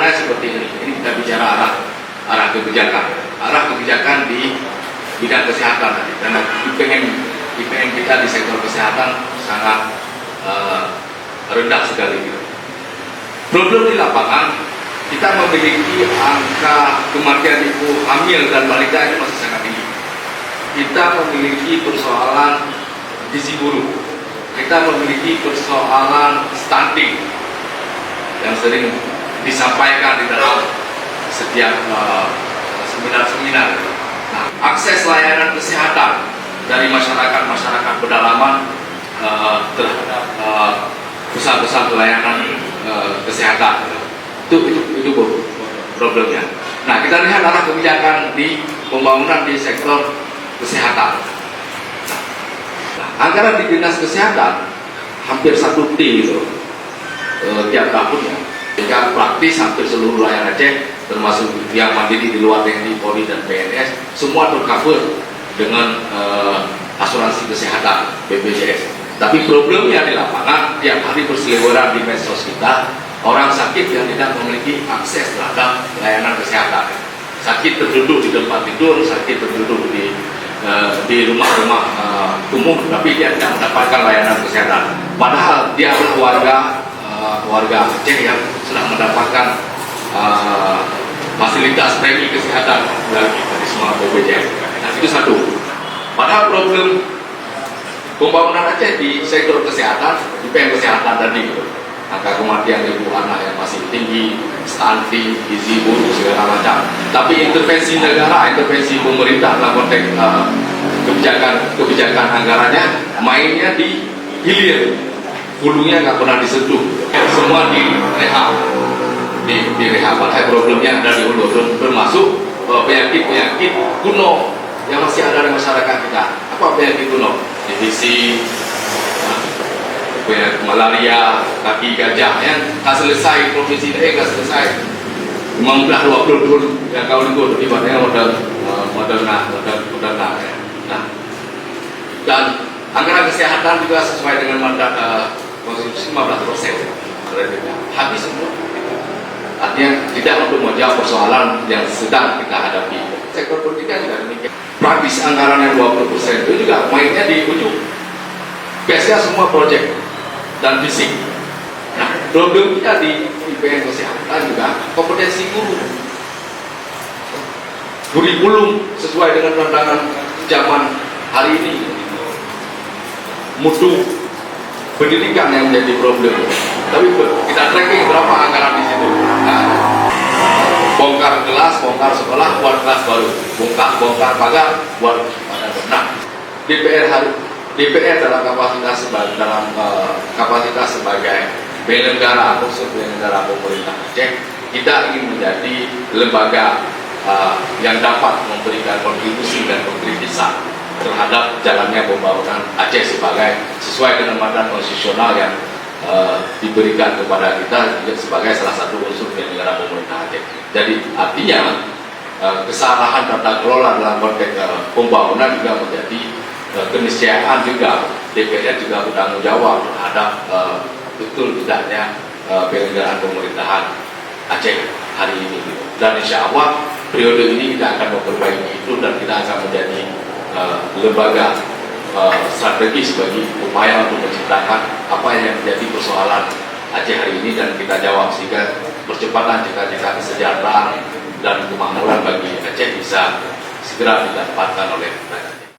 saya seperti ini. Ini kita bicara arah kebijakan di bidang kesehatan tadi. Karena IPM kita di sektor kesehatan sangat rendah sekali gitu. Problem di lapangan, kita memiliki angka kematian ibu hamil dan balita ini masih sangat tinggi. Kita memiliki persoalan gizi buruk. Kita memiliki persoalan stunting yang sering disampaikan di dalam setiap seminar-seminar. Nah, akses layanan kesehatan dari masyarakat pedalaman terhadap pusat-pusat pelayanan kesehatan itu problemnya. Nah, kita lihat arah kebijakan di pembangunan di sektor kesehatan. Nah, anggaran di dinas kesehatan hampir 1 T gitu tiap tahunnya. Sehingga praktis hampir seluruh wilayah Aceh, termasuk yang mandiri di luar TNI, Polri dan PNS, semua tercover dengan asuransi kesehatan BPJS. Tapi problemnya di lapangan, tiap hari berseliweran di medsos kita, orang sakit yang tidak memiliki akses terhadap layanan kesehatan. Sakit terduduk di tempat tidur, sakit terduduk di rumah-rumah umum, tapi dia tidak mendapatkan layanan kesehatan. Padahal dia adalah warga Aceh yang sudah mendapatkan fasilitas premi kesehatan dari semua BPJS. Nah, itu satu. Padahal problem pembangunan Aceh di sektor kesehatan, IPM kesehatan tadi gitu. Angka kematian ibu anak yang masih tinggi, stunting, gizi buruk segala macam. Tapi intervensi negara, intervensi pemerintah dalam konteks kebijakan anggarannya, mainnya di hilir, hulunya nggak pernah disentuh. Semua direhab, padahal problemnya ada di hulu, termasuk penyakit kuno yang masih ada di masyarakat kita. Apa penyakit kuno? Divisi, malaria, kaki gajah, yang tak selesai provinsi ini nggak selesai. 15-20 tahun yang kau lihat ibaratnya Moderna. Nah, dan anggaran kesehatan juga sesuai dengan mandat konstitusi 15%. Habis semua. Artinya tidak untuk menjawab persoalan yang sedang kita hadapi. Sektor pendidikan juga demikian. Praktis anggaran yang 20% itu juga mainnya di ujung. Biasanya semua proyek dan fisik. Nah, problem kita di IPM kesehatan juga kompetensi guru. Kurikulum sesuai dengan tantangan zaman hari ini. Mutu pendidikan yang menjadi problem. Tapi kita tracking berapa anggaran di situ. Nah, bongkar kelas, bongkar sekolah, buat kelas baru. Bongkar pagar, buat pagar. Nah, DPR dalam kapasitas sebagai penyelenggara pemerintah Aceh, kita ingin menjadi lembaga yang dapat memberikan kontribusi dan pengkritisan terhadap jalannya pembangunan Aceh sesuai dengan mandat konstitusional yang diberikan kepada kita sebagai salah satu unsur penyelenggara pemerintah Aceh. Jadi artinya kesalahan tata kelola dalam konteks pembangunan juga menjadi keniscayaan juga. DPR juga bertanggung jawab terhadap betul tidaknya penyelenggaraan pemerintahan Aceh hari ini. Dan insya Allah periode ini kita akan memperbaiki itu dan kita akan menjadi lembaga strategis bagi upaya untuk menciptakan apa yang menjadi persoalan Aceh hari ini dan kita jawab sehingga percepatan cita-cita kesejahteraan dan kemakmuran bagi Aceh bisa segera didapatkan oleh rakyat.